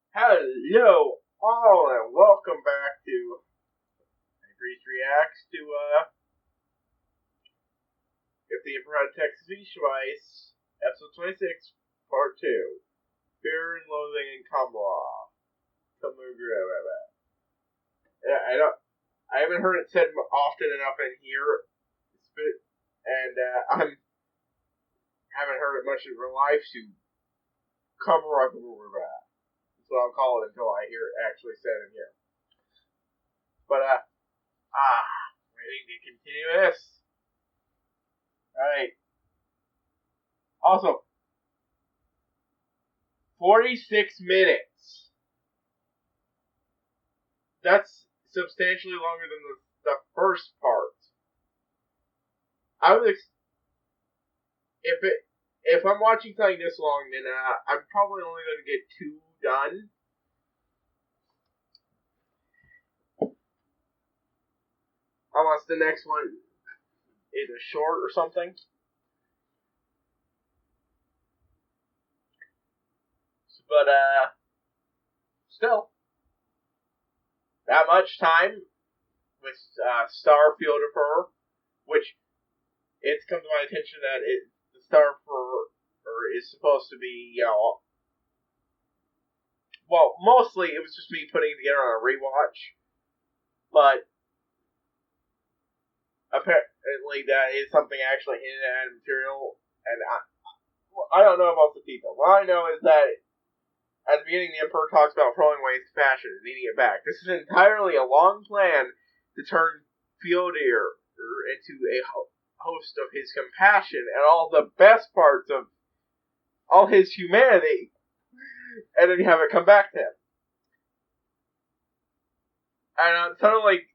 Hello, all, and welcome back to HighPriest Reacts to If the Emperor Had Texas Beach Device, Episode 26, Part 2, Fear and Loathing in Kamara. Yeah, I haven't heard it said often enough in here, and I haven't heard it much in real life, so Kamara. That's what I'll call it until I hear it actually said in here. But, ready to continue this. Alright. Also, 46 minutes. That's substantially longer than the first part. I would if I'm watching something this long, then I'm probably only going to get 2 done. Unless the next one is a short or something. But, still, that much time with Starfield of her, which it's come to my attention that the Starfield is supposed to be, well, mostly it was just me putting it together on a rewatch, but apparently that is something actually hinted at in material, and I don't know about the details. All I know is that at the beginning, the Emperor talks about throwing away his compassion and needing it back. This is entirely a long plan to turn Fjordir into a host of his compassion and all the best parts of all his humanity, and then have it come back to him. And suddenly,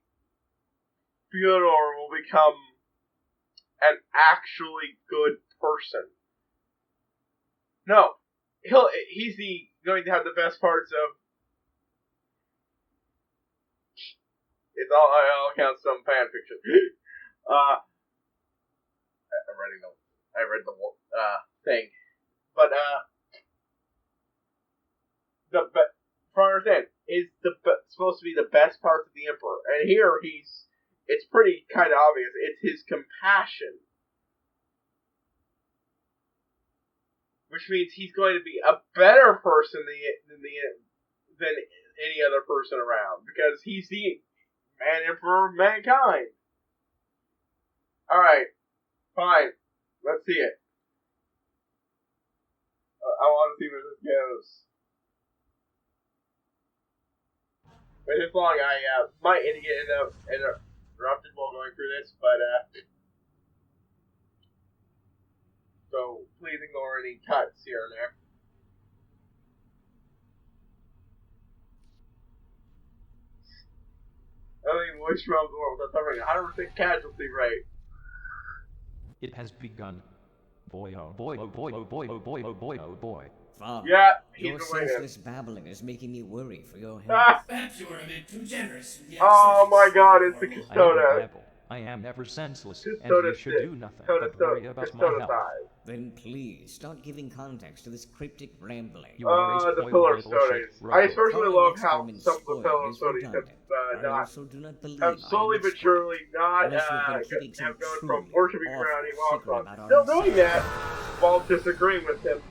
Fyodor will become an actually good person. No, he's going to have the best parts of. It's all accounts some fan fiction. I read the thing, but from understand, is supposed to be the best parts of the Emperor, and here it's pretty kind of obvious. It's his compassion, which means he's going to be a better person than any other person around, because he's the Emperor of mankind. All right, fine, let's see it. I want to see where this goes. But it's long. I might end up interrupted while going through this, but so please ignore any cuts here and there. I don't even wish around the world. That's already 100% casualty rate. It has begun. Boy, oh boy, oh boy, oh boy, oh boy, oh boy, oh boy. Father, Yeah, your senseless babbling is making me worry for your health. Perhaps you were a bit too generous with the Oh my God, it's the I never Custoda. babble. I am never senseless, and Custoda you should do nothing but worry about my Custoda health. dies. Then please start giving context to this cryptic rambling. You are a The Pillar Stories. I especially love how some of the Pillar Stories have slowly but surely not have gone from worshiping around he walks on, still doing that while disagreeing with him.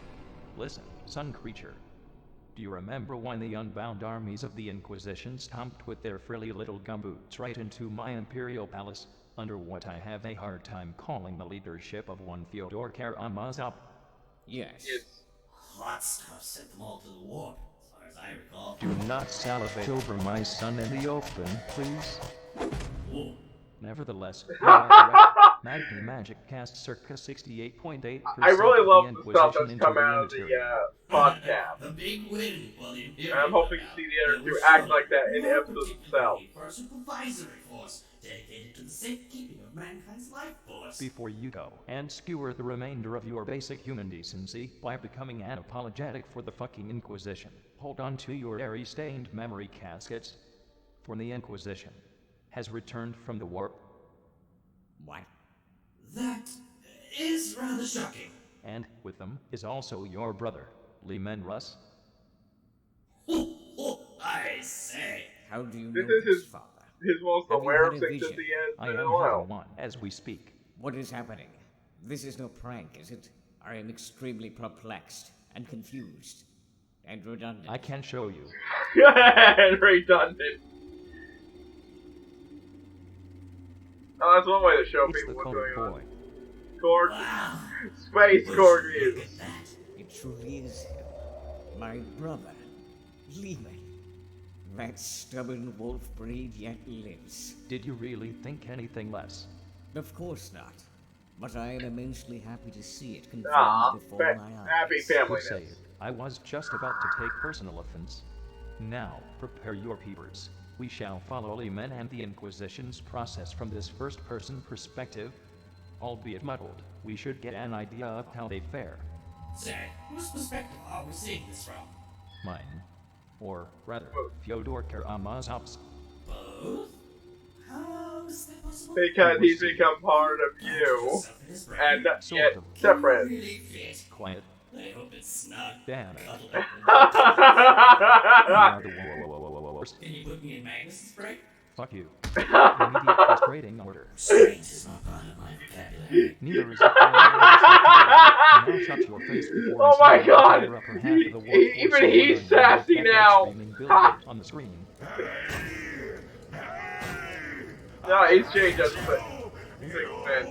Listen, sun creature. Do you remember when the unbound armies of the Inquisition stomped with their frilly little gumboots right into my imperial palace, under what I have a hard time calling the leadership of one Fyodor Karamazov? Yes. Hot stuff sent them all to the warp, as far as I recall. Do not salivate over my son in the open, please. Whoa. Nevertheless, you are correct. Magni Magic cast circa 68.8%. I really love the the stuff Inquisition that's come into out of the interior. podcast. The big win for the Imperial. And I'm hoping to see the other two act like that in the episodes themselves. For a supervisory force dedicated to the safekeeping of mankind's life force. Before you go and skewer the remainder of your basic human decency by becoming unapologetic for the fucking Inquisition, hold on to your airy-stained memory caskets, for the Inquisition has returned from the warp. What? That is rather shocking. And with them is also your brother, Leman Russ. How do you This know is this, his Father? most Have you aware had of a things vision? as he has I been in am a while. having one as we speak. What is happening? This is no prank, is it? I am extremely perplexed and confused and redundant. I can show you. And redundant. Oh, that's one way to show It's people the what's code going on. boy. Corg. Wow. Space Would Corg you look views. at that? It truly is him. My brother, Lehman. That stubborn wolf breed yet lives. Did you really think anything less? Of course not. But I am immensely happy to see it confirmed Ah, before my eyes. happy Good family. save. I was just about to take personal offense. Now, prepare your peepers. We shall follow Lehman and the Inquisition's process from this first-person perspective. Albeit muddled, we should get an idea of how they fare. Say, whose perspective are we seeing this from? Mine. Or rather, Fyodor Karamazov's. Both? How is that possible? Because he's become part of you, and Sort yet of. separate. Really fit. Quiet. I hope it's snug. Damn it. Cuddle. Now the worst. Can you put me in Magnus's break? Fuck you. Immediate frustrating order. Strange is not part of my vocabulary. Neither is it. Now shut your face before Oh I my see God! the upper half of the workforce Even over he's and sassy over that now! screaming billboard on the screen. No, he's changed us, but he's like, man.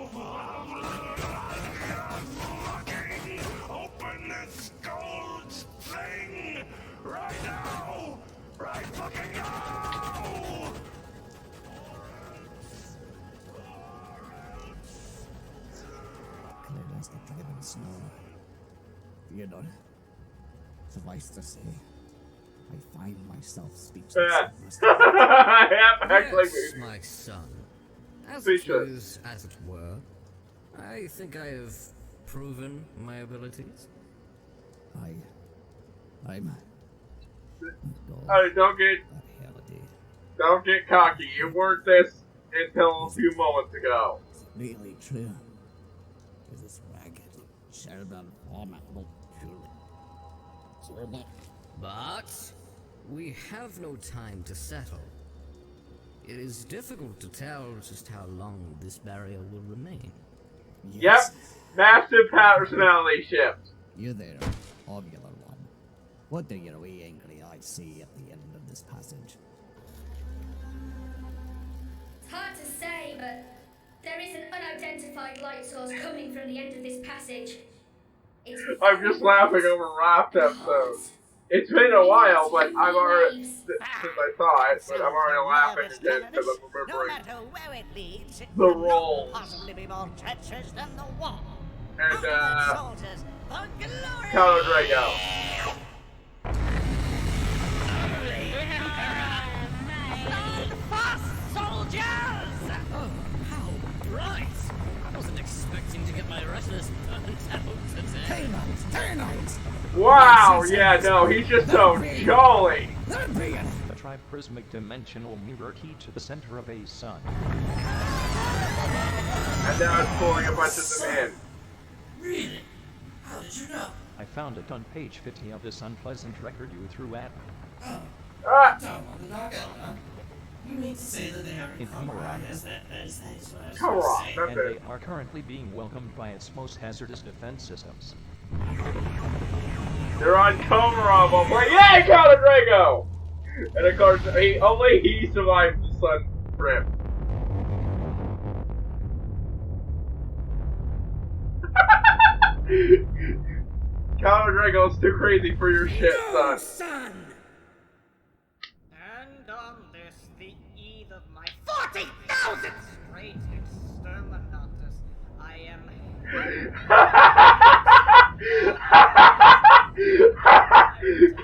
Open this gold thing right now! Right fucking now! Clear as the driven snow. Theodore, suffice to say, I find myself speechless. Yeah. at this Yeah, actually, Yes, my son. As Speechless. it is, as it were, I think I have proven my abilities. I'm... Hey, don't get cocky. You weren't this until a few moments ago. Really true. Is this ragged, cerebral formidable truly? But we have no time to settle. It is difficult to tell just how long this barrier will remain. Yep, massive personality shift. You there, ovular one. What do your wee angry eyes see at the end of this passage? It's hard to say, but there is an unidentified light source coming from the end of this passage. It's I'm just laughing over Raft episodes. It's been a while, but I've already since I saw it, but I'm already laughing again because I'm remembering the roles and Count Drago. Oh, how bright! I wasn't expecting to get my retinas burnt out today. Wow, yeah, no, he's just so jolly. A triprismic dimensional mirror key to the center of a sun. And now it's pulling a bunch of them in. Really? How did you know? I found it on page 50 of this unpleasant record you threw at me. Ah, Down on the dark out, huh? You mean to say that they are In Humorah. as that is what I was come gonna on, say. that's And it. they are currently being welcomed by its most hazardous defense systems. They're on Komarov. I'm like, yay, Count Drago! And of course, only he survived the sun trip. Count Drago's too crazy for your shit, son. And on this, the eve of my 40,000 straight exterminatus, I am...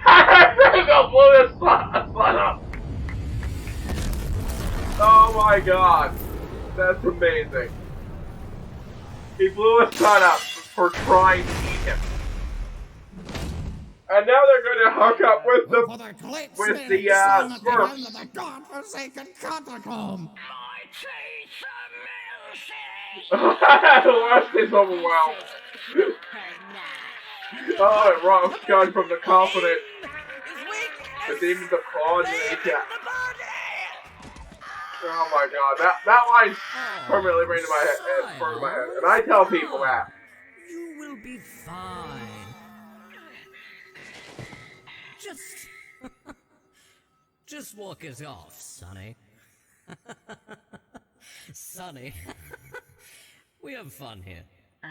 Count Drago blew his son up! Oh my god. That's amazing. He blew his son up for trying to eat him. And now they're going to hook up with the Smurfs. The godforsaken catacomb. The West is overwhelmed. Oh, it rocks gun from the confident. The demons of coordination. Oh my god, that line's permanently right in my head, in front of my head. And I tell people that. You will be fine. Just walk it off, Sonny. Sonny. We have fun here. Oh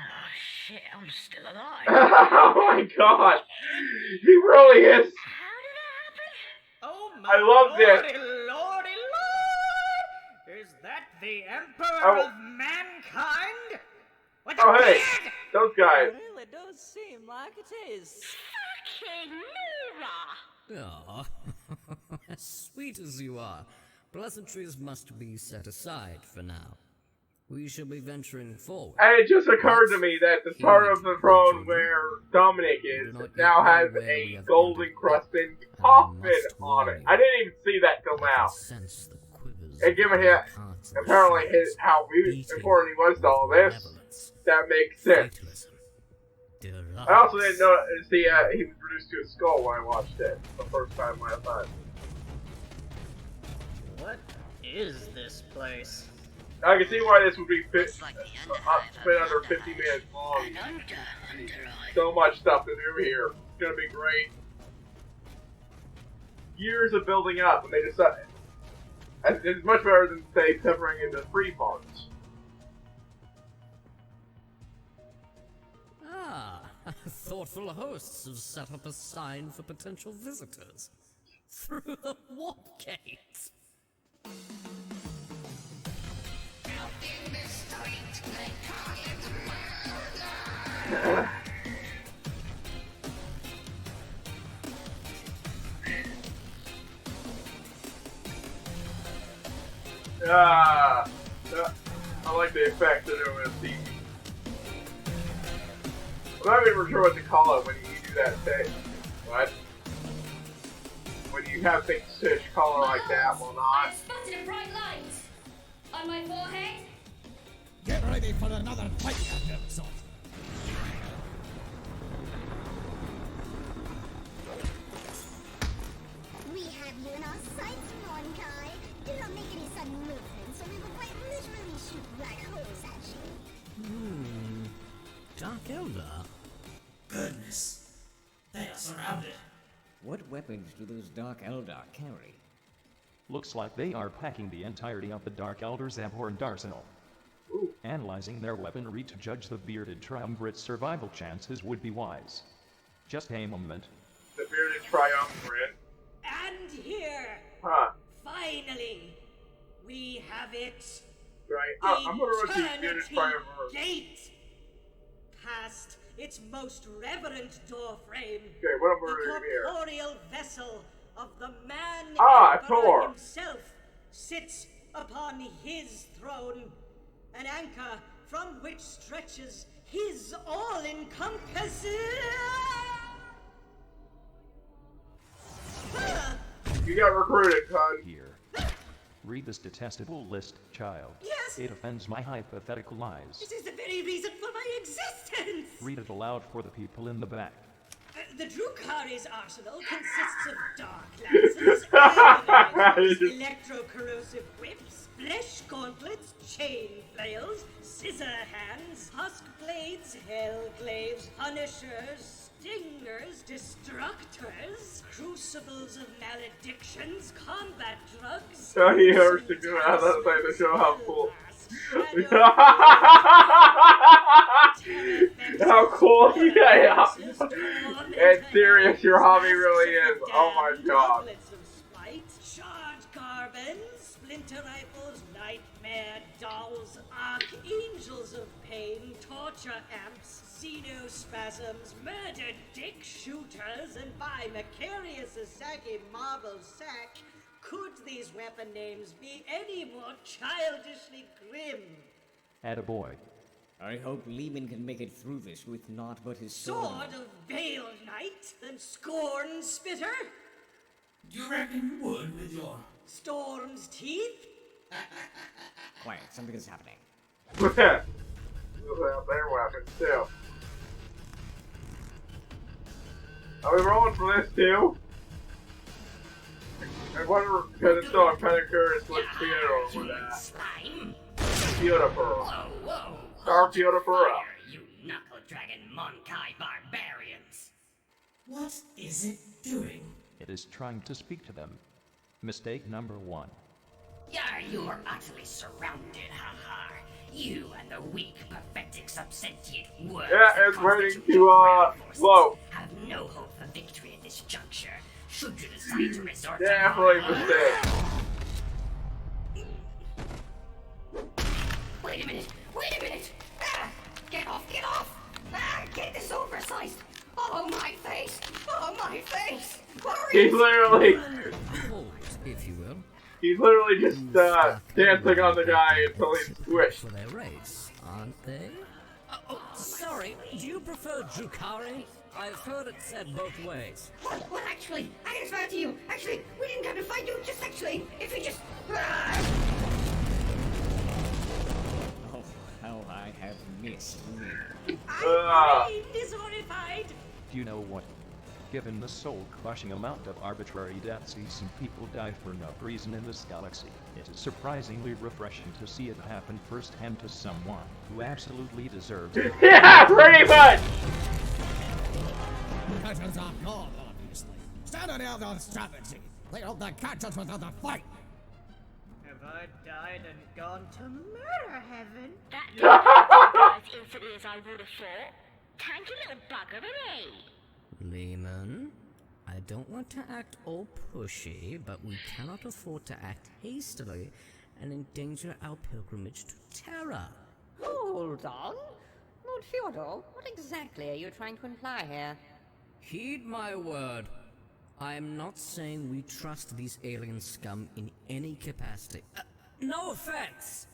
shit, I'm still alive. Oh my god. He really is. How did it happen? Oh my I love this. lordy lord! Is that the Emperor Oh. of Mankind? What Oh the hey, beard? those guys. It really does seem like it is. Fucking Nora! Oh, as sweet as you are, pleasantries must be set aside for now. We shall be venturing forward. And it just occurred to me that the part of the throne where Dominic is now has a golden crusted coffin on it. I didn't even see that till now. And given his, apparently how important he was to all this, that makes sense. I also didn't know see he was reduced to a skull when I watched it the first time last time. What is this place? I can see why this would be spent under 50 minutes long. So much stuff to do here. It's gonna be great. Years of building up, and they decided it's much better than say severing into 3 parts. Ah, thoughtful hosts have set up a sign for potential visitors through the warp gate. I like the effect that it was. I'm not even sure what to call it when you do that thing. What? When you have things switch color like that, will not. I spotted a bright light on my forehead. Get ready for another fight, Captain. We have you in our sights, Mordecai. Do not make any sudden movements, or we will quite literally shoot black holes at you. Dark Elder? Goodness. They are surrounded. What weapons do those Dark Eldar carry? Looks like they are packing the entirety of the Dark Elder's abhorrent arsenal. Ooh. Analyzing their weaponry to judge the bearded triumvirate's survival chances would be wise. Just a moment. The bearded triumvirate. And here, Huh. finally, we have it. Right. I'm gonna run the bearded triumvirate. Gate, past its most reverent doorframe. Okay, what am I The doing here? corporeal vessel of the man Ah, Emperor Thor. himself sits upon his throne, an anchor from which stretches his all-encompassing. You got recruited, son. Here. Read this detestable list, child. Yes! It offends my hypothetical eyes. This is the very reason for my existence! Read it aloud for the people in the back. The Drukari's arsenal consists of dark lances, rifles, electro-corrosive whips, flesh gauntlets, chain flails, scissor hands, husk blades, hell glaives, punishers, stingers, destructors, crucibles of maledictions, combat drugs. So he hurts to do that thing to show how cool. How cool, yeah. It's serious, your hobby really is. Oh my god. Charge carbons, splinter rifles, nightmare dolls, archangels of pain, torture amps, xenospasms, murder dick shooters, and by Macarius Asaki Marble Sack, could these weapon names be any more childishly grim? Attaboy. I hope Lehman can make it through this with naught but his Sword of Veiled Knight and Scorn Spitter? Do you reckon you would with your... Storm's Teeth? Quiet, something is happening. Their weapons too. Are we rolling for this too? I wonder, because it's so I'm kind of curious what Theodore would ask. Theodore. Star Theodore. You knuckle dragon Monkai barbarians. What is it doing? It is trying to speak to them. Mistake number 1. Yeah, you are utterly surrounded, haha. You and the weak, pathetic, subsentient words. Yeah, it's waiting to, float. Have no hope for victory at this juncture. Should you decide to resort Definitely mistake. Wait a minute! Ah, get off! Ah, get this oversized! Oh, my face! He's literally... Hold, if you will. He's literally just, dancing on the guy until he's squished. For their race, aren't they? Oh, sorry. Do you prefer Drukari? I've heard it said both ways. Well, actually, I can swear to you. Actually, we didn't come to fight you. Just actually, if you just... Oh, how I have missed you. I'm disorified. Do you know what? Given the soul-crushing amount of arbitrary deaths some people die for no reason in this galaxy, it is surprisingly refreshing to see it happen firsthand to someone who absolutely deserves it. Yeah, pretty much! Curtains are gone, obviously. Standing out on strategy. They hold the curtains without the fight. Have I died and gone to murder heaven? That didn't as instantly as I would have thought. Tanky little bugger, eh? Lehman, I don't want to act all pushy, but we cannot afford to act hastily and endanger our pilgrimage to Terra. Hold on. Lord Fyodor, what exactly are you trying to imply here? Heed my word. I am not saying we trust these alien scum in any capacity. No offense!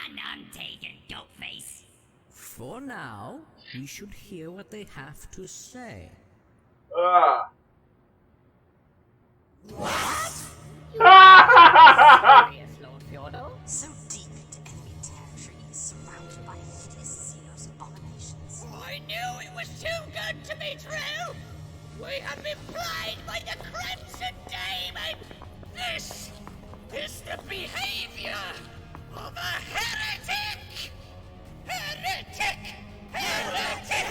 None taken, dopeface. For now, we should hear what they have to say. Serious, Lord Fyodor? So deep into enemy territory, surrounded by hideous xenos abominations. I knew it was too good to be true! We have been played by the Crimson Demon! This is the behavior of a heretic! Heretic! Heretic!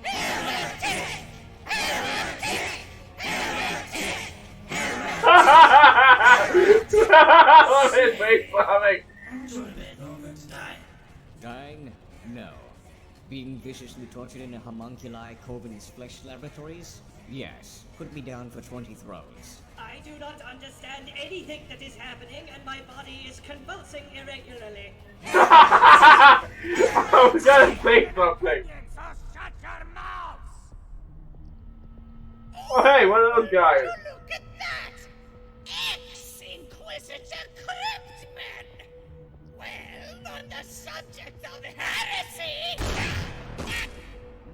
Heretic! Heretic! Heretic! Love his face slamming. Dying? No. Being viciously tortured in a homunculi Coven's flesh laboratories? Yes. Put me down for 20 throws. I do not understand anything that is happening, and my body is convulsing irregularly. I was gonna say something. Shut your mouths! Oh, hey, what are those guys? Look at that! Ex-Inquisitor Cryptman! Well, on the subject of heresy...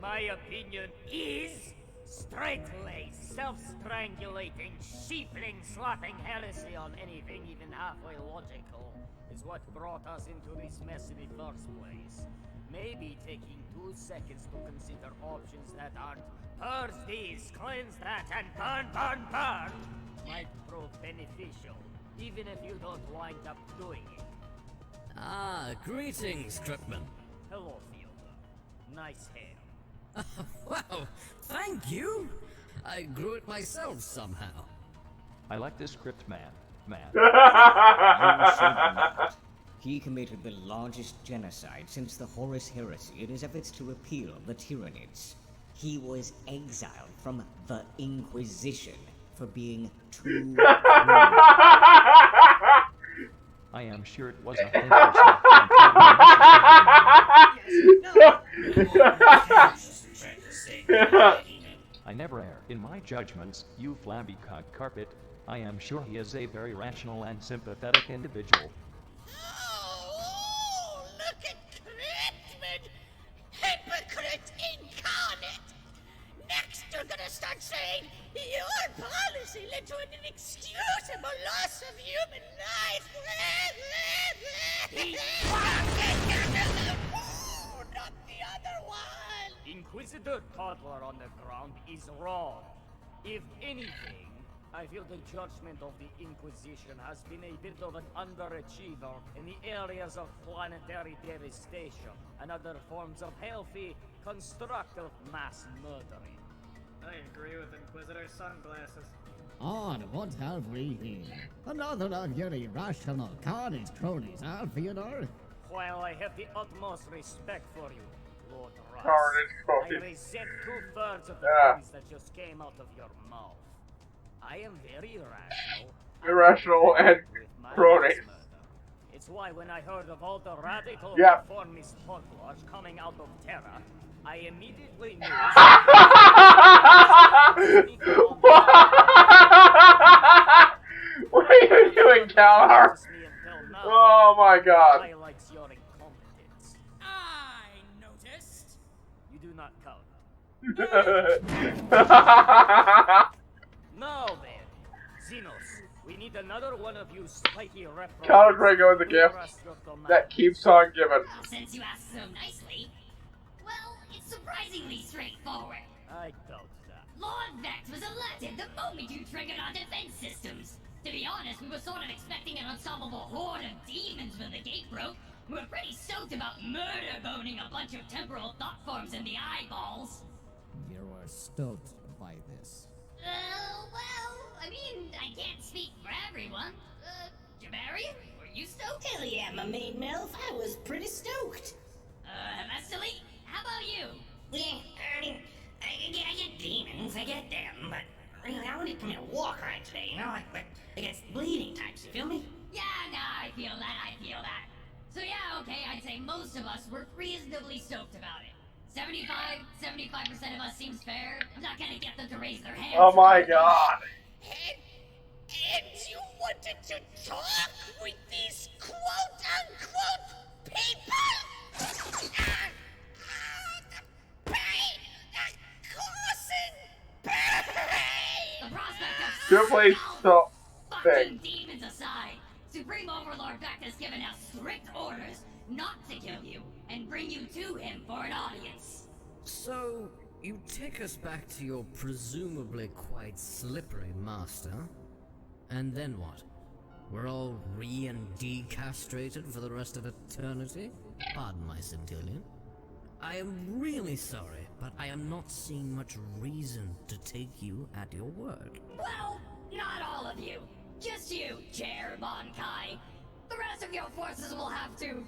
My opinion is... straight-laced, self-strangulating, sheepling, slapping heresy on anything even halfway logical is what brought us into this mess in the first place. Maybe taking 2 seconds to consider options that aren't purge these, cleanse that, and burn might prove beneficial, even if you don't wind up doing it. Ah, greetings, Cryptman. Hello, Fielder. Nice hair. Wow, thank you. I grew it myself somehow. I like this crypt man. He committed the largest genocide since the Horus Heresy in his efforts to repeal the Tyranids. He was exiled from the Inquisition for being too I am sure it wasn't him. I never err in my judgments, you flabby cock carpet. I am sure he is a very rational and sympathetic individual. Oh, look at Cryptman! Hypocrite incarnate! Next, you're gonna start saying your policy led to an inexcusable loss of human life! Not the other one! Inquisitor Toddler on the ground is wrong. If anything, I feel the judgment of the Inquisition has been a bit of an underachiever in the areas of planetary devastation and other forms of healthy, constructive mass murdering. I agree with Inquisitor Sunglasses. On, what have we here? Another of your irrational carnage cronies, huh, Theodore? While I have the utmost respect for you, Lord Ross, Carnage I resent 2/3 of the things that just came out of your mouth. I am very irrational and cronies. It's why when I heard of all the radical Yep. reformist hogwash coming out of Terra, I immediately knew. What are you doing, Calhar? Oh my god. Highlights your incompetence. I noticed. You do not count. Now then, Xenos, we need another one of you slightly reprobate. Calhar Drago is a gift that keeps on giving. Well, since you asked so nicely, well, it's surprisingly straightforward. I doubt that. Lord Vex was alerted the moment you triggered our defense systems. To be honest, we were sort of expecting an unstoppable horde of demons when the gate broke. We were pretty stoked about murder boning a bunch of temporal thought forms in the eyeballs. You were stoked by this. Well, I mean, I can't speak for everyone. Jabarian, were you stoked? Hell yeah, my main MILF. I was pretty stoked. Vestali, how about you? Yeah, I mean, I get demons, I get them, but really, I wanted to commit a war crime today, you know, like against bleeding types, you feel me? Yeah, no, I feel that. So yeah, okay, I'd say most of us were reasonably stoked about it. 75% of us seems fair. I'm not gonna get them to raise their hands. Oh my god. And you wanted to talk with these quote-unquote people? The prospect of Good place to fucking demons aside, Supreme Overlord Beck has given us strict orders not to kill you and bring you to him for an audience. So, you take us back to your presumably quite slippery master, and then what? We're all re- and decastrated for the rest of eternity? Pardon my centillion. I am really sorry, but I am not seeing much reason to take you at your word. Well, not all of you. Just you, Chair Bonkai. The rest of your forces will have to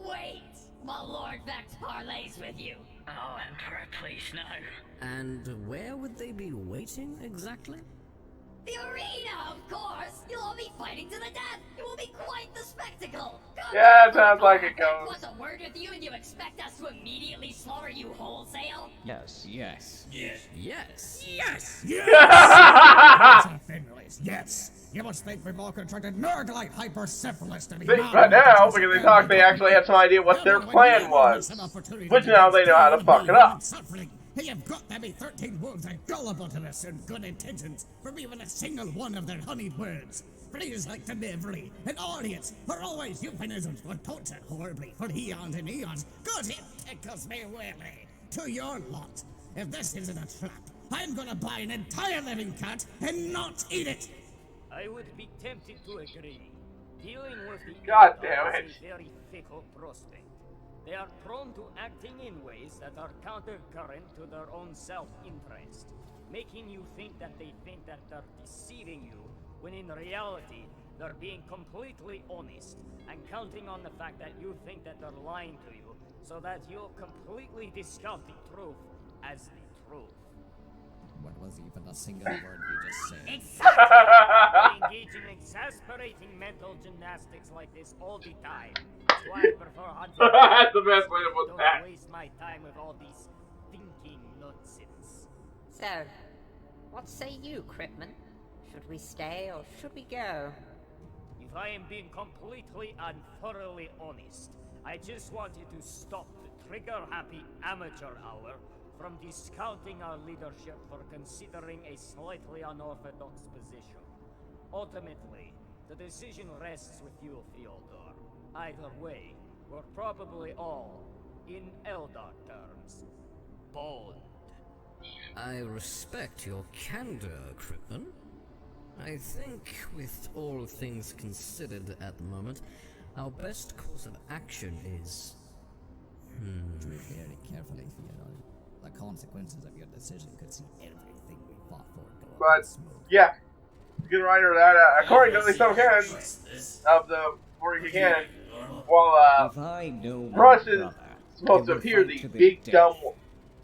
wait while Lord Vex parleys with you. Oh, Emperor, please no. And where would they be waiting exactly? The arena, of course! You'll all be fighting to the death! It will be quite the spectacle! Yeah, it sounds like it goes. What's a word with you and you expect us to immediately slaughter you wholesale? Yes. Yes. Yes. Yes. Yes! Yes! You must think we've all contracted nerd-like hypersyphilis to be But now, because they talk, they actually have some idea what their plan was. Which now they know how to fuck it up. You've got to be 13 wolves and gullible to this and good intentions from even a single one of their honeyed words. Phrases like delivery and audience are always euphemisms for torture horribly for eons and eons. God, it tickles me weirdly. To your lot, if this isn't a trap, I'm gonna buy an entire living cat and not eat it. I would be tempted to agree. Dealing with the God damn it. is a very fickle prospect. They are prone to acting in ways that are countercurrent to their own self-interest, making you think that they're deceiving you, when in reality, they're being completely honest and counting on the fact that you think that they're lying to you, so that you'll completely discount the truth as the truth. What was even a single word you just said? Exactly! I engage in exasperating mental gymnastics like this all the time. That's why I prefer hunting. That's the best way to put that. Don't waste my time with all these thinking nonsense. So, what say you, Cripman? Should we stay or should we go? If I am being completely and thoroughly honest, I just wanted to stop the trigger-happy amateur hour from discounting our leadership for considering a slightly unorthodox position. Ultimately, the decision rests with you, Fyodor. Either way, we're probably all, in Eldar terms, boned. I respect your candor, Crippen. I think, with all things considered at the moment, our best course of action is... Tread very carefully, Theodore. The consequences of your decision could see everything we fought for go up But in smoke. yeah, good reminder that according to at least some canons of the 40K canon, while If I know my Rush is brother, supposed he to will appear fight the to the big death. dumb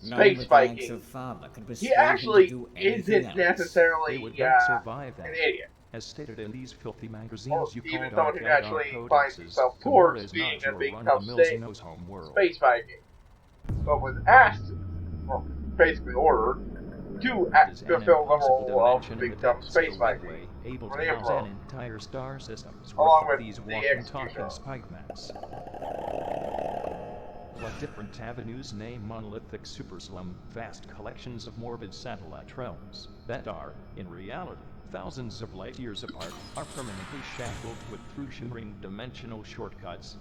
None space but the axe Viking, of father could he persuade him to actually do anything isn't else. necessarily They would not survive an that. idiot. As stated in these filthy Or magazines you even call someone Dark who Eldar naturally finds codices, himself Gamora towards is being not a your big tough run-of-the-mill Xenos home world. space Viking, but was asked, or basically ordered, to It is an fulfill the impossible role of dimension in big the dumb depths of space the Viking Webway, able for to the house Emperor, an entire star systems along worth of with these the walking, Executioner. talking spike maps. Like different avenues name monolithic superslum, vast collections of morbid satellite realms that are, in reality, thousands of light years apart, are permanently shackled with through shimmering dimensional shortcuts.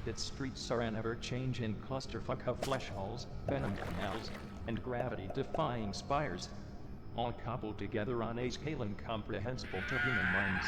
Its streets are an ever-changing clusterfuck of flesh holes, venom canals, and gravity-defying spires, all cobbled together on a scale incomprehensible to human minds.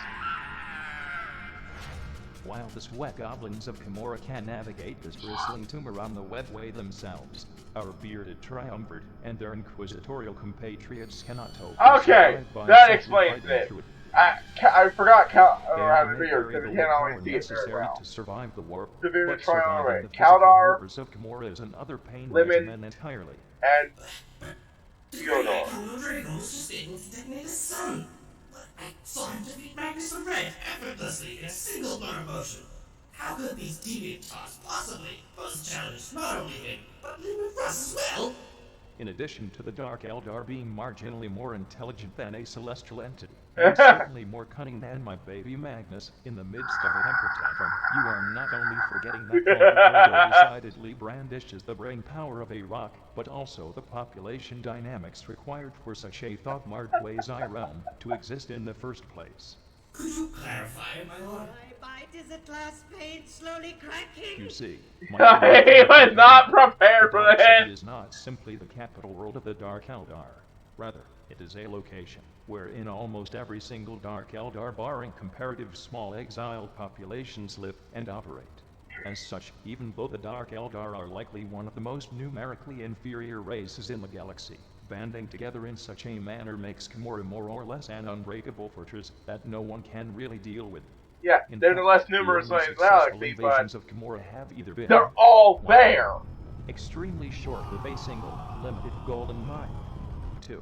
While the sweat goblins of Gamora can navigate this bristling tumor on the webway themselves, our bearded triumvirate and their inquisitorial compatriots cannot hope to Okay, survive by that simply explains fighting it. through it. I forgot They how may to beard carry because the you can't always willpower see it very necessary well. to survive the warp, The bearded but surviving triumvirate, the physical Kaldar, horrors of Gamora is another pain Lemon, regimen entirely. and Theodore Theodore. Drago was just able to detonate his sun. But I saw him defeat Magnus the Red effortlessly in a single burn motion. How could these deviant thoughts possibly pose a challenge not only him, but Lemon Russ as well? In addition to the Dark Eldar being marginally more intelligent than a celestial entity, and certainly more cunning than my baby Magnus, in the midst of a temper tantrum, you are not only forgetting that Calder decidedly brandishes the brain power of a rock, but also the population dynamics required for such a thought-marred quasi realm to exist in the first place. Could you clarify, my lord? My mind is at last pain slowly cracking. You see, He was not prepared for Dark this. City is not simply the capital world of the Dark Eldar. Rather, it is a location where in almost every single Dark Eldar barring comparative small exiled populations live and operate. As such, even though the Dark Eldar are likely one of the most numerically inferior races in the galaxy, banding together in such a manner makes Gamora more or less an unbreakable fortress that no one can really deal with. Yeah, In they're fact, the less numerous only in the successful galaxy, invasions but of Gamora have either been they're all 1. there. Extremely short with a single, limited goal in mind. 2.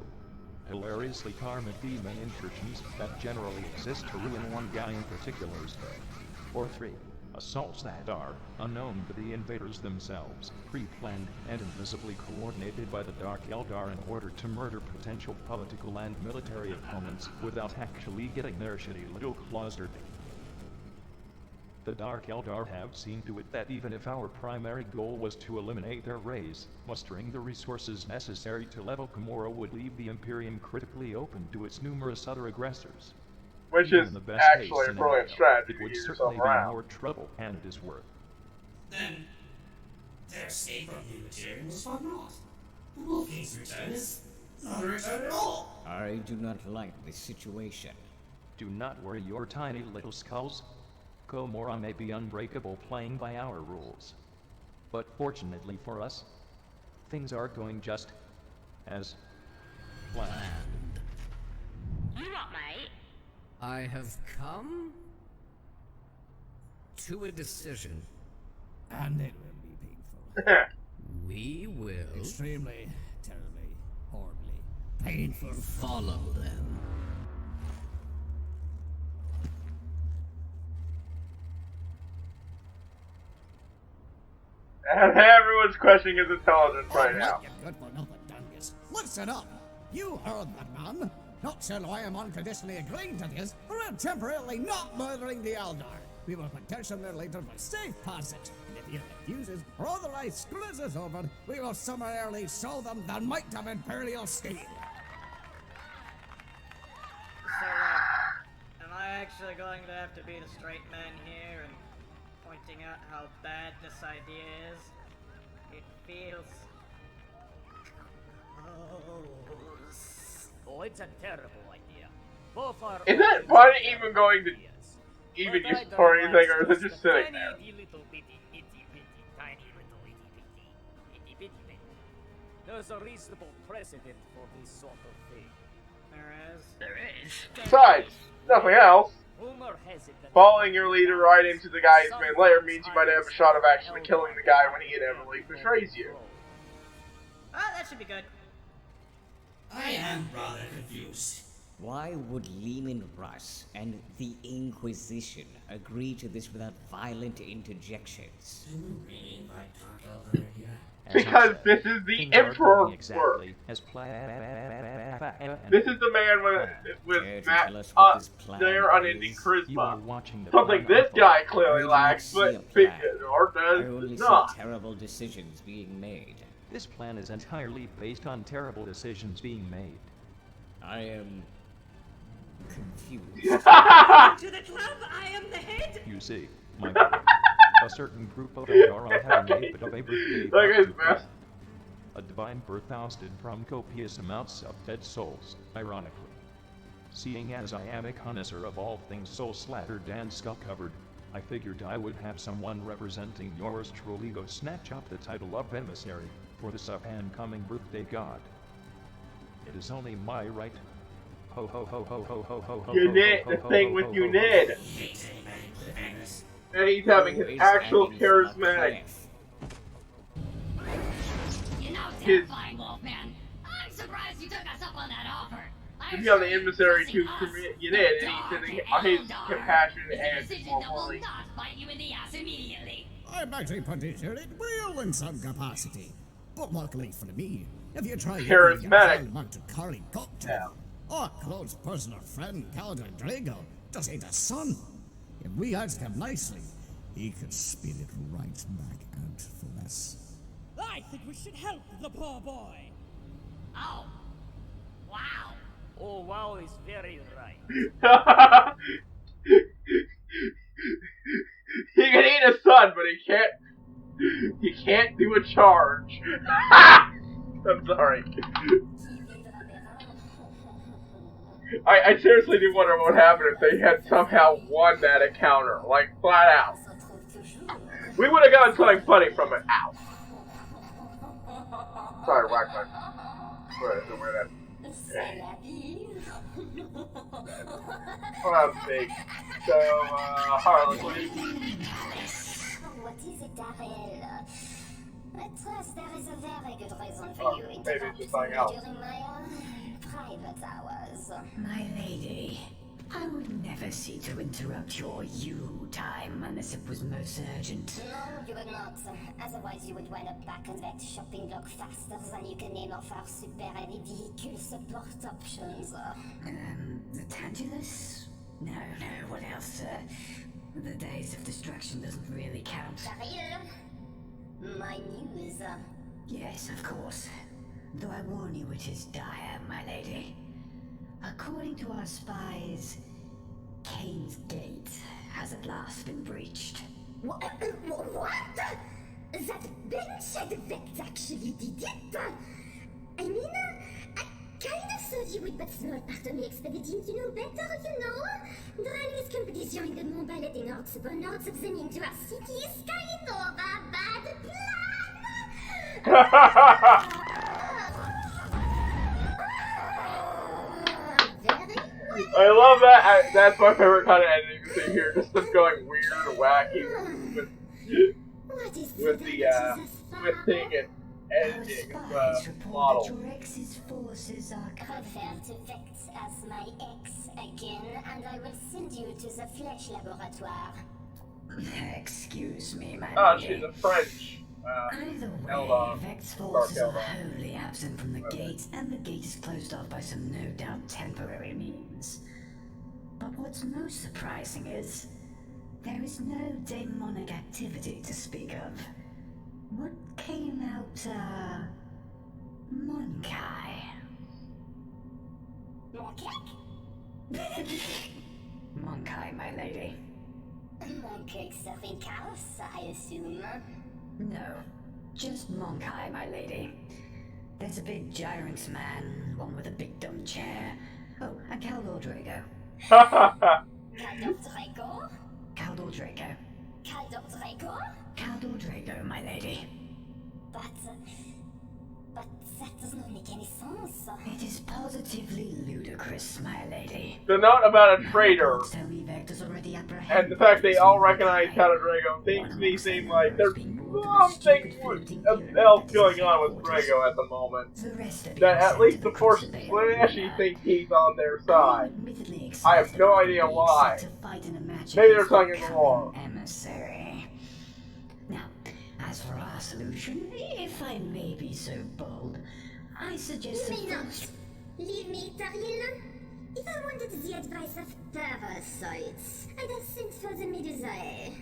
Hilariously karma demon incursions that generally exist to ruin one guy in particular's day. Or 3. Assaults that are, unknown to the invaders themselves, pre-planned and invisibly coordinated by the Dark Eldar in order to murder potential political and military opponents without actually getting their shitty little claws dirty. The Dark Eldar have seen to it that even if our primary goal was to eliminate their race, mustering the resources necessary to level Gamora would leave the Imperium critically open to its numerous other aggressors. Which Even is in the best actually case a brilliant scenario, strategy it to would get certainly yourself be around. more trouble than it is worth. Then, their escape from the Imperium was for naught. The Wolf King's return is not a return at all. I do not like this situation. Do not worry your tiny little skulls. Gamora may be unbreakable playing by our rules. But fortunately for us, things are going just as planned. You what, mate? I have come to a decision. And it will be painful. We will Extremely, terribly, horribly painful. follow them. And everyone's questioning his intelligence right Oh, now. you're good for nothing, Dungus. Listen up. You heard that man. Not sure why I'm unconditionally agreeing to this, or I'm temporarily not murdering the Eldar. We will petition their leader for safe passage, and if he refuses or otherwise screws us over, we will summarily show them the might of Imperial scheme. So, am I actually going to have to be the straight man here and pointing out how bad this idea is? It feels... Oh, it's a terrible idea. Both are Is that body even going to even use it for anything, or is it just sitting there? Little bitty, itty bitty, tiny little itty bitty, itty bitty bitty. There's a reasonable precedent for this sort of thing. There is. Besides, nothing else. Rumor has it that Following your leader right into the guy's main lair means you might have a shot of actually killing the guy when he inevitably betrays you. Oh, that should be good. I am rather confused. Why would Lehman Russ and the Inquisition agree to this without violent interjections? Because this is the Emperor's work. This is the man with their unending charisma. Something this guy clearly lacks, but Figure does not. Terrible decisions being made. This plan is entirely based on terrible decisions being made. I am confused. To the club, I am the head. You see, my a certain group of Eldar have a bit of a birthday a divine birth ousted from copious amounts of dead souls, ironically. Seeing as I am a connoisseur of all things soul-slattered and skull-covered, I figured I would have someone representing yours truly go snatch up the title of emissary for this up-and-coming birthday god. It is only my right. Ho ho ho ho ho ho ho ho. You Ned, the thing with you Ned. And he's having his actual charismatic. You know, terrifying Wolfman. I'm surprised you took us up on that offer. He's on the emissary to Unid, and he's in his compassion and more holy. I'm actually pretty sure it will in some capacity. But luckily for me, if you try charismatic amount of curry cocktail, our close personal friend Calder Drago does ain't a son. If we ask him nicely, he could spit it right back out for us. I think we should help the poor boy. Oh. Wow. Oh, wow is very right. He can eat a son, but he can't do a charge. I'm sorry. I seriously do wonder what would happen if they had somehow won that encounter, like flat out. We would have gotten something funny from it. Ow. Sorry, whack my. Where that. Well, that was big. So, Harlequin. What is it, Darrell? I trust there is a very good reason for you interrupting during my private hours. My lady, I would never seek to interrupt your you time unless it was most urgent. No, you would not. Otherwise, you would wind up back on that shopping block faster than you can name off our super ridicule support options. The Tangulus? No, what else? The days of destruction doesn't really count. Darrell? My news. Yes, of course. Though I warn you, it is dire, my lady. According to our spies, Kane's Gate has at last been breached. What? That bench effect actually did it? I mean, I kind of thought you would but small part of me expediting to know better, you know? Drani's competition in the mon ballet des Nords supernauts of the Ninja City is kind of a bad plan! I love that. That's my favorite kind of editing scene here. Just them going weird and wacky with the thing and editing model. Your ex's forces are prefer to vex as my ex again, and I will send you to the Flesh Laboratoire. Excuse me, my Oh, lady. she's a French. Either way, Eldar. Vex forces are wholly absent from the gate, and the gate is closed off by some no doubt temporary means. But what's most surprising is there is no demonic activity to speak of. What came out, Monkai? Monkai, my lady. Monkey serving chaos, I assume. No, just Monkai, my lady. There's a big gyrant man, one with a big dumb chair, Oh, and Caldor Draco. Caldor Draco? Caldor Draco. Caldor Draco? Caldor Draco, my lady. But that does not make any sense. It is positively ludicrous, my lady. The note about a traitor Already and the fact they all recognize Caldor Draco makes me seem like there's something else going on with Draco at the moment. That at least the Force Flashy think he's on their side. I have no idea why. Maybe they're talking more. Emissary. Now, as for our solution, if I may be so bold, I suggest You may not. Leave me, Tariel. If I wanted the advice of parasites, I'd have sent for the Medusae.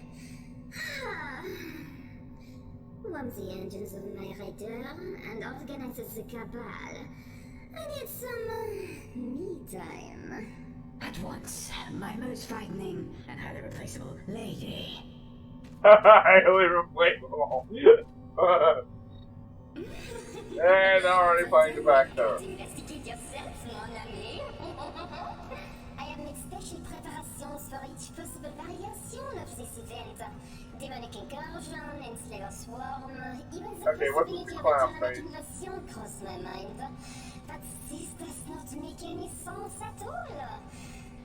Warm the engines of my raider and organize the cabal. I need some me time. At once, my most frightening and highly replaceable lady. Highly replaceable. And already playing the back door. Investigate yourself, mon ami. I have made special preparations for each possible variation of this event. Demonic incursion, enslaver swarm, even the possibility of a genetic invasion crossed my mind. But this does not make any sense at all.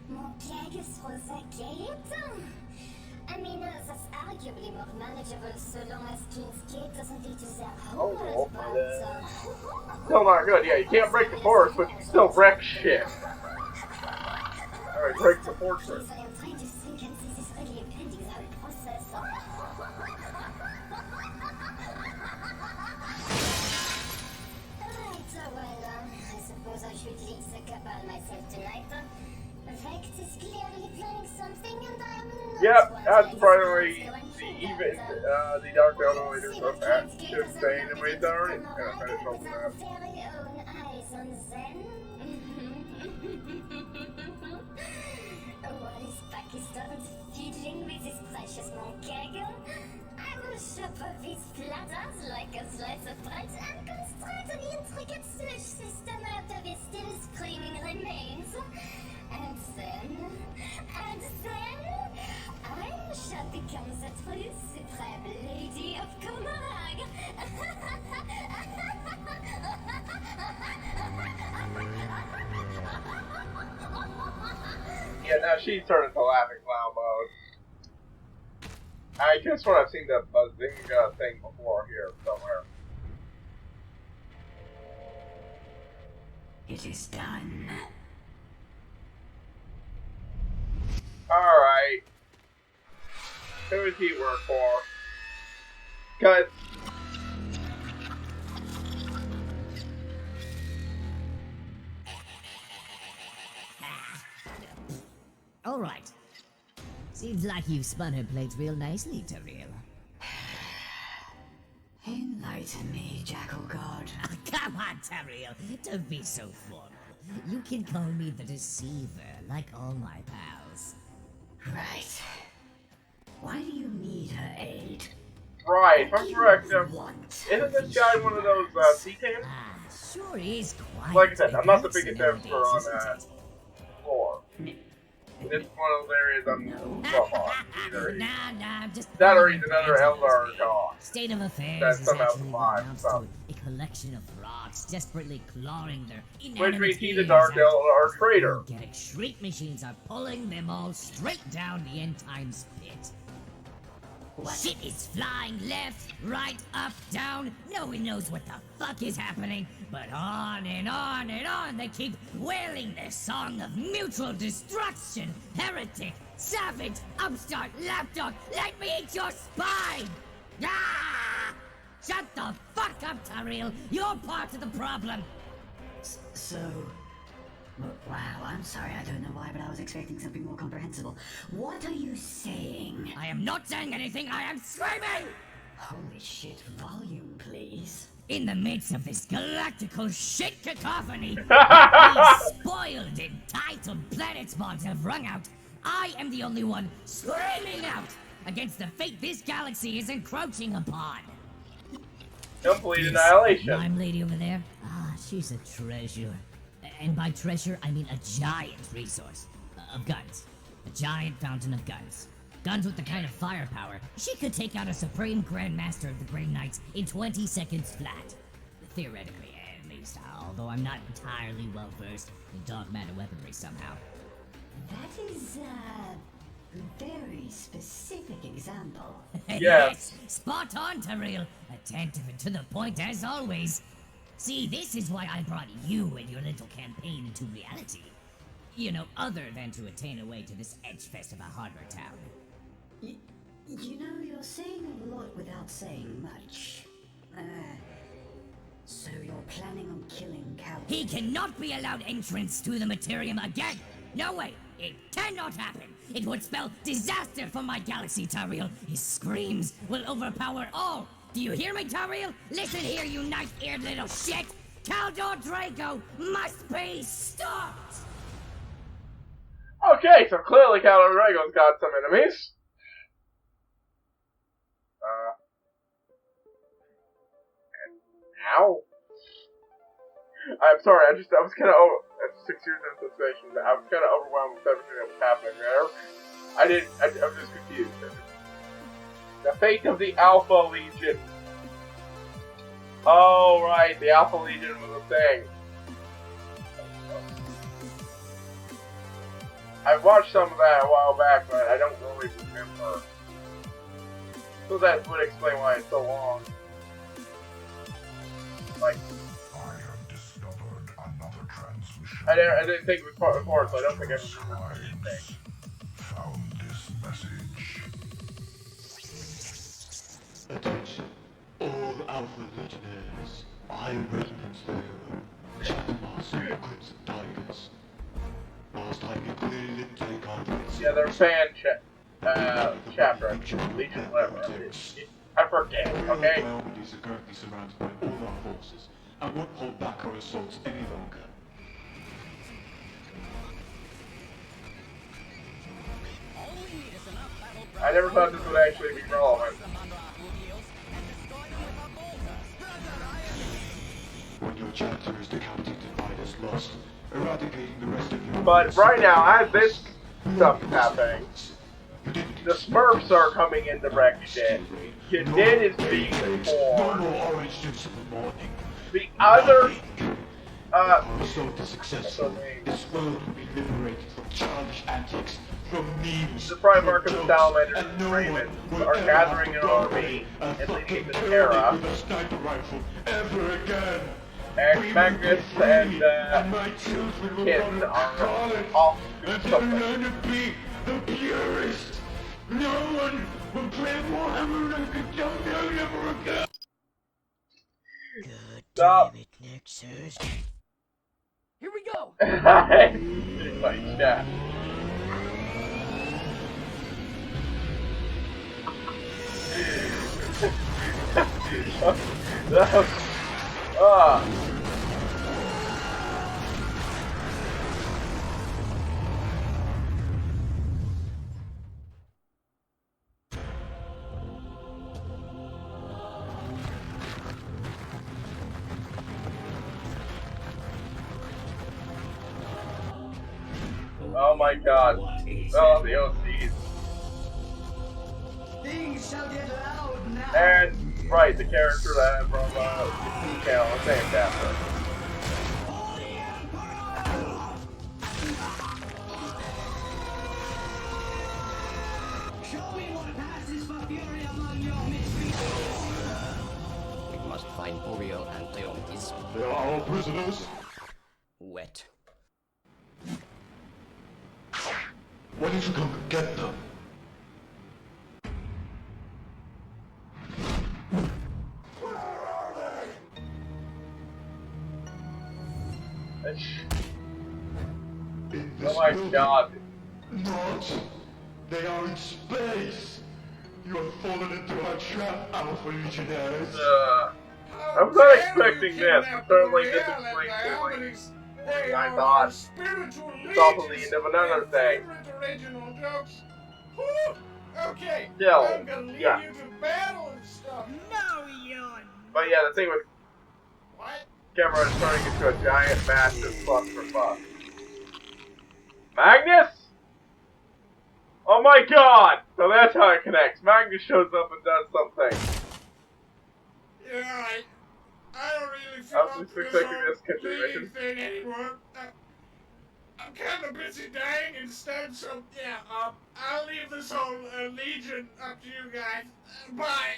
Mon gag through the gate? I mean, that's arguably more manageable so long as King's Gate doesn't lead to their hold, but... Still not good, yeah, you can't break the force, but you can still wreck shit. Alright, break the fortress. I am trying to think and this is really impending the whole process. Right, well, I suppose I should lead the cabal myself tonight. Vex is clearly planning something and I am not... Yep, that's probably the Dark Elder leader, so that should say anybody's already gonna finish off that. Very own eyes on Zen. While his pack is done fiddling with his precious monkeg, I will chop off his platters like a slice of bread and construct an intricate slush system out of his still screaming remains. And then, I shall become the true supreme lady of Comarag. Yeah, now she's turning to laughing clown mode. I guess what I've seen the Bazinga thing before here somewhere. It is done. Alright. Who does he work for? Cut. All right. Seems like you've spun her plates real nicely, Tariel. Enlighten me, Jackal God. Come on, Tariel. Don't be so formal. You can call me the Deceiver, like all my pals. Right. Why do you need her aid? Right, if I'm correct, isn't this guy one of those C-cams? Sure is quite. Like I said, I'm not the biggest expert on that floor. This is one of those areas I'm rough on. Either that or he's another Eldar god. State of affairs that is somehow actually survives. to a collection of rocks desperately clawing their Which means he's a ears Dark out. Eldar traitor. Organic shriek machines are pulling them all straight down the end times pit. Shit is flying left, right, up, down. No one knows what the fuck is happening, but on and on and on they keep wailing their song of mutual destruction. Heretic, savage, upstart, lapdog, let me eat your spine! Ah! Shut the fuck up, Tariel. You're part of the problem. So... Wow, I'm sorry, I don't know why, but I was expecting something more comprehensible. What are you saying? I am not saying anything, I am screaming! Holy shit, volume, please. In the midst of this galactical shit cacophony, these spoiled, entitled planet spawns have rung out. I am the only one screaming out against the fate this galaxy is encroaching upon. Complete annihilation. Lime lady over there? Ah, she's a treasure. And by treasure, I mean a giant resource of guns. A giant fountain of guns. Guns with the kind of firepower she could take out a Supreme Grandmaster of the Grey Knights in 20 seconds flat. Theoretically, at least, although I'm not entirely well versed in dark matter weaponry somehow. That is a very specific example. Yes, spot on, Tariel. Attentive and to the point as always. See, this is why I brought you and your little campaign into reality. You know, other than to attain a way to this edgefest of a harbor town. You know, you're saying a lot without saying much. So you're planning on killing Cal? He cannot be allowed entrance to the Materium again! No way! It cannot happen! It would spell disaster for my galaxy, Tariel! His screams will overpower all! Do you hear me, Tariel? Listen here, you nice-eared little shit! Caldor Draco must be stopped! Okay, so clearly Caldor Draco's got some enemies. And now? I'm sorry, I was kind of after 6 years of anticipation, I was kind of overwhelmed with everything that was happening there. I'm just confused. The fate of the Alpha Legion. Oh, right, the Alpha Legion was a thing. I watched some of that a while back, but I don't really remember. So that would explain why it's so long. Like, I didn't think it was part of the so I don't think I remember anything. Found this message. Attention, all Alpha Legionnaires. I represent the Chattermaster of Crimson Tigers. Last time you clearly didn't take on this. Yeah, they're fan chapter. Legion, whatever. I forget, okay? Our boundaries are currently surrounded by all our forces, and won't hold back our assaults any longer. I never thought this would actually be relevant. When your chapter is decapitated by this lust, eradicating the rest of your... But right now, as this stuff is happening, the Smurfs are coming into Brexit. Gadin is being formed. The other... This world will be liberated from childish antics, from memes, the Primarch of the Salamanders and Ravens are gathering an army and leaving the Terra. And Magnus and Kid are off to something. The purest. No one will play Warhammer like a dumb ever again. Stop. Damn it, Nexus. Here we go! Like that. Oh my god. Oh, the OCs. Things shall get loud now. And, right, the character that from the channel, the same chapter. Show me what passes for fury among your miscreants. We must find Boreal and Diomedes. They are all prisoners. Wet. Why did you come and get them? Oh my god. Not. They are in space. You have fallen into our trap, Alpha Legionnaires. I'm not expecting this, but certainly this explains things I thought. It's also the end of another thing. Original jokes. Okay. Still, I'm gonna leave yeah. you to battle and stuff. No, you're But yeah, the thing with camera is turning into a giant, massive clusterfuck. Magnus? Oh my god! So that's how it connects. Magnus shows up and does something. Yeah, I don't really feel up to this whole leading thing anymore. I'm kind of busy dying instead, so yeah, I'll leave this whole Legion up to you guys. Bye.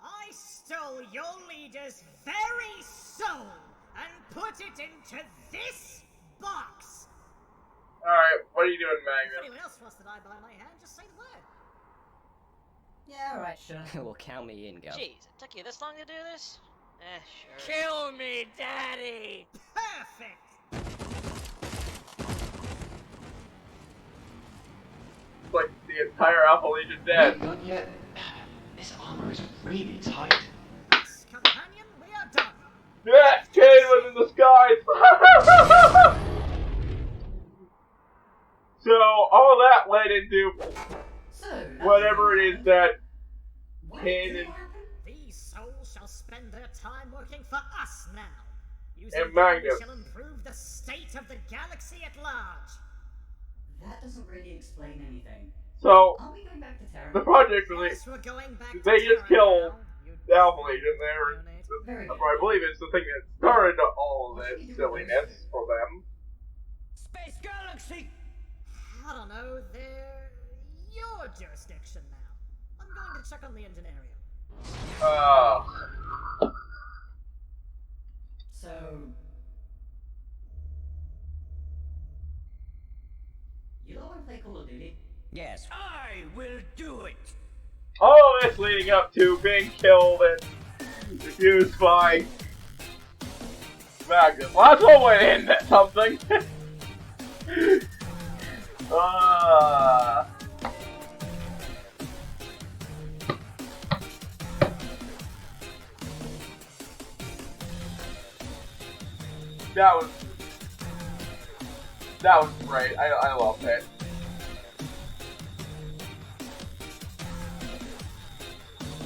I stole your leader's very soul and put it into this box. Alright, what are you doing, If Magnus? anyone else wants to die by my hand, just say the word. Yeah, alright, sure. Well, count me in, girl. Jeez, it took you this long to do this? Sure. Kill me, Daddy! Perfect! It's like the entire Alpha Legion dead. Not yet. This armor is really tight. Companion, we are done. Yes, Kane was in the skies! So, all that led into whatever it is that Kane and These souls shall spend their time working for us now. Using and them, Magnus. we shall improve the state of the galaxy at large. That doesn't really explain anything. So, Are we going back to Terra? the project really, Yes, we're going back to they just Terra killed the Alpha Legion there. I believe it's the thing that started all of this silliness for them. Space Galaxy! I don't know, they're your jurisdiction now. I'm going to check on the engineering. So... You don't want to play Call of Duty? Yes. I will do it! All of this leading up to being killed and refused by Magnus. Well, that's one way to end something. That was great. I loved it.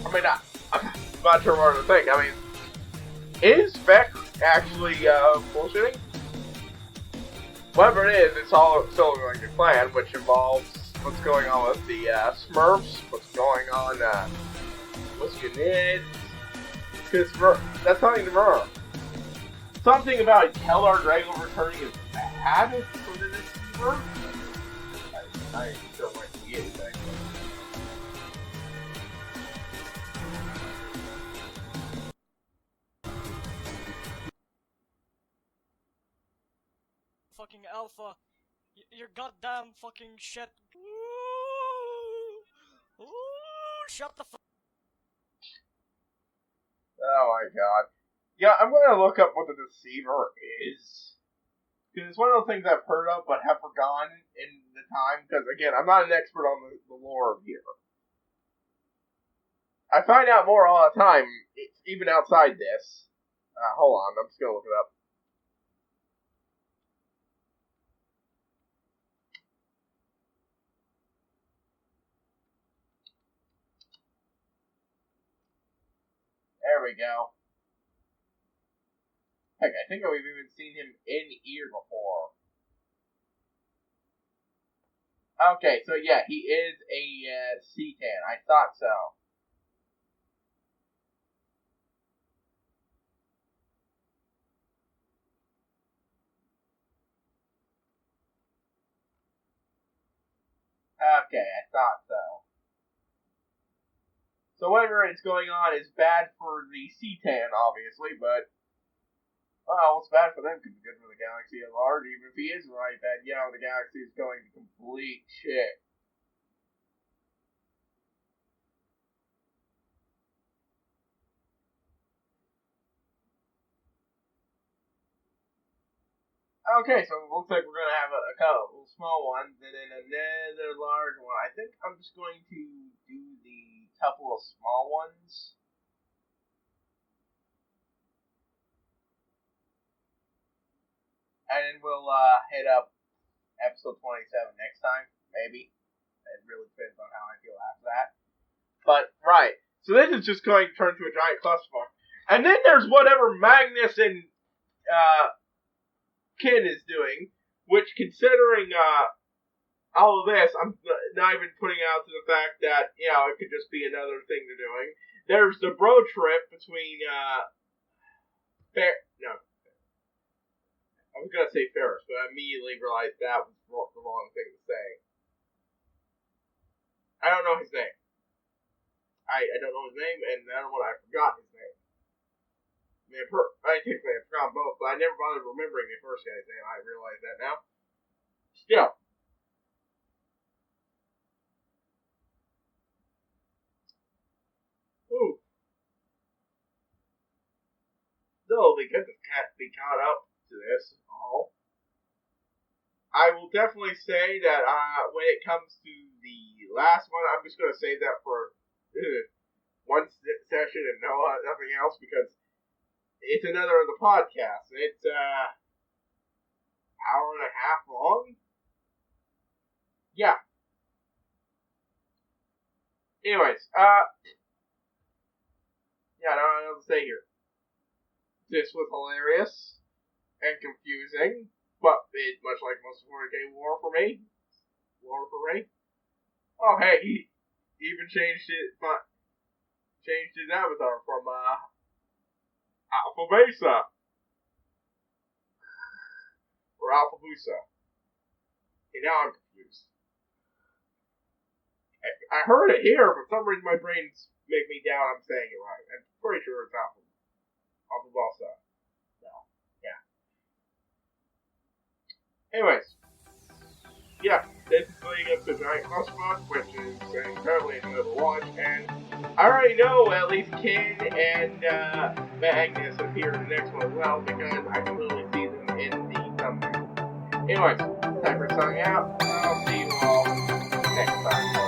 I mean, I'm not sure what to think. I mean, is Beck actually bullshitting? Whatever it is, it's all still going to plan, which involves what's going on with the Smurfs, what's going on with Unid. Because that's something to remember. Something about Keldar Drago returning is bad for the next Smurf. I still might see anything. Fucking Alpha. Your goddamn fucking shit. Ooh, shut the fuck. Oh my god. Yeah, I'm gonna look up what the Deceiver is. Because it's one of those things I've heard of but have forgotten in the time. Because again, I'm not an expert on the lore of here. I find out more all the time, even outside this. Hold on, I'm just gonna look it up. There we go. Heck, I think we've even seen him in here before. Okay, so yeah, he is a C-Tan. I thought so. Okay, I thought so. So whatever is going on is bad for the C-Tan, obviously, but well, what's bad for them could be good for the galaxy at large. Even if he is right that, you know, the galaxy is going to complete shit. Okay, so it looks like we're going to have a couple small ones and then another large one. I think I'm just going to do the couple of small ones. And then we'll hit up episode 27 next time, maybe. It really depends on how I feel after that. But, right. So this is just going to turn to a giant clusterfuck. And then there's whatever Magnus and Kin is doing, which, considering all of this, I'm not even putting out to the fact that, you know, it could just be another thing they're doing. There's the bro trip between, I was going to say Ferris, but I immediately realized that was the wrong thing to say. I don't know his name. I don't know his name, and I don't know what I forgot his name. I technically I forgot both, but I never bothered remembering the first guy's name. I realize that now. Still. Ooh. Still, they could be caught up to this all. I will definitely say that when it comes to the last one, I'm just going to save that for one session and nothing else, because it's another of the podcast. It's hour and a half long. Yeah. Anyways, yeah, I don't know what to say here. This was hilarious and confusing, but it's much like most of 40K War for me. Oh, hey, he even changed his avatar from Alpha Mesa or Alpha Busa. And now I'm confused. I heard it here, but for some reason my brain's make me doubt I'm saying it right. I'm pretty sure it's Alpha Busa. No, yeah. Anyways, yeah, this is leading up to Giant Clusterfuck, which is incredibly another watch, and I already know at least Kin and Magnus appear in the next one as well, because I can literally see them in the thumbnail. Anyways, time for signing out. I'll see you all next time.